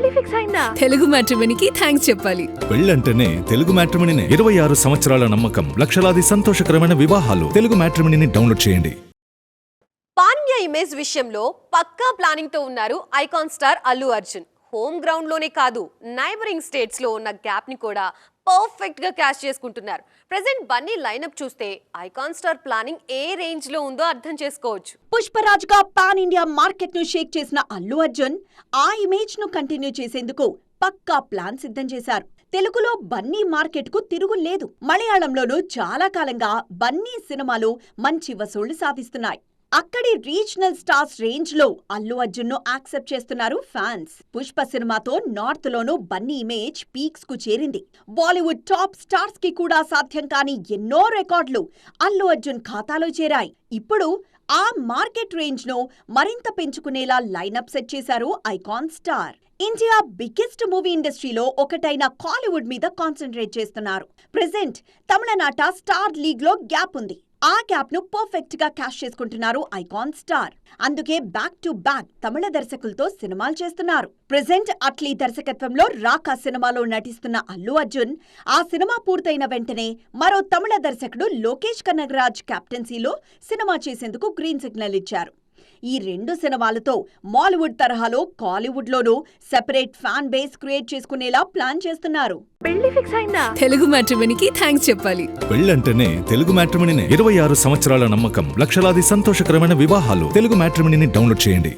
పెళ్లి ఫిక్స్ అయిందా? తెలుగు మ్యాట్రిమోనీకి థ్యాంక్స్ చెప్పాలి. పెళ్ళంటేనే తెలుగు మ్యాట్రిమోనీనే. 26 సంవత్సరాల నమ్మకం, లక్షలాది సంతోషకరమైన వివాహాలు. తెలుగు మ్యాట్రిమోనీని డౌన్లోడ్ చేయండి. పాండ్య ఇమేజ్ విషయంలో పక్కా ప్లానింగ్ తో ఉన్నారు icon star Allu Arjun. Home ground లోనే కాదు, నైబరింగ్ స్టేట్స్ లో ఉన్న గ్యాప్ ని కూడా పర్ఫెక్ట్ గా క్యాష్ చేసుకుంటున్నారు. ప్రెజెంట్ బన్నీ లైనప్ చూస్తే ఐకాన్ స్టార్ ప్లానింగ్ ఏ రేంజ్ లో ఉందో అర్థం చేసుకోవచ్చు. పుష్పరాజ్ గా పాన్ ఇండియా మార్కెట్ ను షేక్ చేసిన అల్లు అర్జున్ ఆ ఇమేజ్ ను కంటిన్యూ చేసేందుకు పక్కా ప్లాన్ సిద్ధం చేశారు. తెలుగులో బన్నీ మార్కెట్ కు తిరుగులేదు. మలయాళంలోనూ చాలా కాలంగా బన్నీ సినిమాలు మంచి వసూళ్లు సాధిస్తున్నాయి. అక్కడి రీజనల్ స్టార్స్ రేంజ్ లో అల్లు అర్జున్ ను యాక్సెప్ట్ చేస్తున్నారు ఫ్యాన్స్. పుష్ప సినిమాతో నార్త్ లోనూ బన్నీ ఇమేజ్ పీక్స్ కు చేరింది. బాలీవుడ్ టాప్ స్టార్స్ కి కూడా సాధ్యం కాని ఎన్నో రికార్డులు అల్లు అర్జున్ ఖాతాలో చేరాయి. ఇప్పుడు ఆ మార్కెట్ రేంజ్ ను మరింత పెంచుకునేలా లైనప్ సెట్ చేశారు icon star. India biggest movie ఇండస్ట్రీలో ఒకటైన కాలీవుడ్ మీద కాన్సంట్రేట్ చేస్తున్నారు. ప్రెజెంట్ తమిళనాట స్టార్ లీగ్ లో గ్యాప్ ఉంది. ఆ గ్యాప్ ను పర్ఫెక్ట్ గా క్యాష్ చేసుకుంటున్నారు ఐకాన్ స్టార్. అందుకే బ్యాక్ టు బ్యాక్ తమిళ దర్శకులతో సినిమాలు చేస్తున్నారు. ప్రెజెంట్ అట్లీ దర్శకత్వంలో రాకా సినిమాలో నటిస్తున్న అల్లు అర్జున్ ఆ సినిమా పూర్తయిన వెంటనే మరో తమిళ దర్శకుడు లోకేష్ కనగరాజ్ కెప్టెన్సీలో సినిమా చేసేందుకు గ్రీన్ సిగ్నల్ ఇచ్చారు. ఈ రెండు సినిమాలతో మాలీవుడ్ తరహాలో కాలీవుడ్ లోనూ సెపరేట్ ఫ్యాన్ బేస్ క్రియేట్ చేసుకునేలా ప్లాన్ చేస్తున్నారు. పెళ్లి ఫిక్స్ అయిందా? తెలుగు మ్యాట్రిమోనీకి థ్యాంక్స్ చెప్పాలి. పెళ్ళంటేనే తెలుగు మ్యాట్రిమోనీనే. 26 సంవత్సరాల నమ్మకం, లక్షలాది సంతోషకరమైన వివాహాలు. తెలుగు మ్యాట్రిమోనీని డౌన్లోడ్ చేయండి.